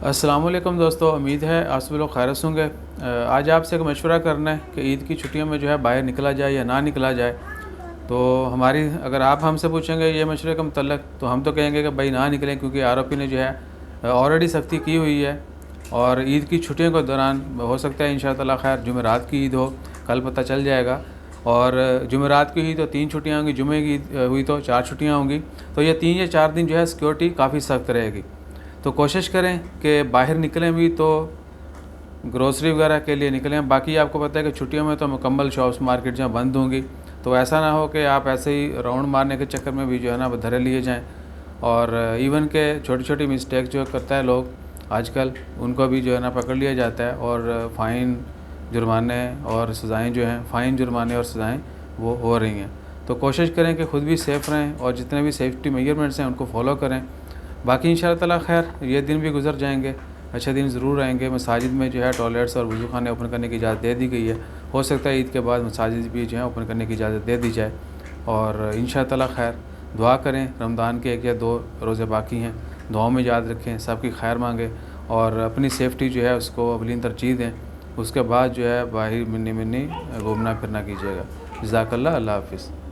अस्सलाम वालेकुम दोस्तों, उम्मीद है आप सभी लोग खैरियत से होंगे। आज आपसे एक मशवरा करना है कि ईद की छुट्टियों में जो है बाहर निकला जाए या ना निकला जाए। तो हमारी अगर आप हमसे पूछेंगे ये मशवरे के मतलब, तो हम तो कहेंगे कि भाई ना निकलें, क्योंकि आरोपी ने जो है ऑलरेडी सख्ती की हुई है। और ईद की छुट्टियों के दौरान हो सकता है इंशाअल्लाह खैर जुमेरात की ईद हो, कल पता चल जाएगा। और जुमेरात की हुई तो 3 छुट्टियाँ होंगी, जुमे की हुई तो 4 छुट्टियाँ होंगी। तो ये 3 या 4 दिन जो है सिक्योरिटी काफ़ी सख्त रहेगी। तो कोशिश करें कि बाहर निकलें भी तो ग्रोसरी वगैरह के लिए निकलें। बाकी आपको पता है कि छुट्टियों में तो मुकम्मल शॉप्स मार्केट जहाँ बंद होंगी, तो ऐसा ना हो कि आप ऐसे ही राउंड मारने के चक्कर में भी जो है ना धरे लिए जाएं। और इवन के छोटी छोटी मिस्टेक जो करता है लोग आजकल, उनको भी जो है ना पकड़ लिया जाता है और फ़ाइन जुर्माने और सज़ाएँ जो हैं, फ़ाइन जुर्माने और सज़ाएँ वो हो रही हैं। तो कोशिश करें कि ख़ुद भी सेफ़ रहें और जितने भी सेफ्टी मेजरमेंट्स हैं उनको फॉलो करें। बाकी इंशाअल्लाह ताला खैर ये दिन भी गुजर जाएंगे, अच्छे दिन ज़रूर आएंगे। मसाजिद में जो है टॉयलेट्स और वज़ू खाने ओपन करने की इजाज़त दे दी गई है। हो सकता है ईद के बाद मसाजिद भी जो है ओपन करने की इजाज़त दे दी जाए। और इंशाअल्लाह ताला खैर दुआ करें, रमज़ान के 1 या 2 रोज़े बाकी हैं, दुआओं में याद रखें, सबकी खैर मांगें और अपनी सेफ्टी जो है उसको अवलीन तरजीह दें। उसके बाद जो है बाहर मिन्नी मिन्नी घूमना फिरना कीजिएगा। जज़ाकल्लाह, अल्लाह हाफ़िज़।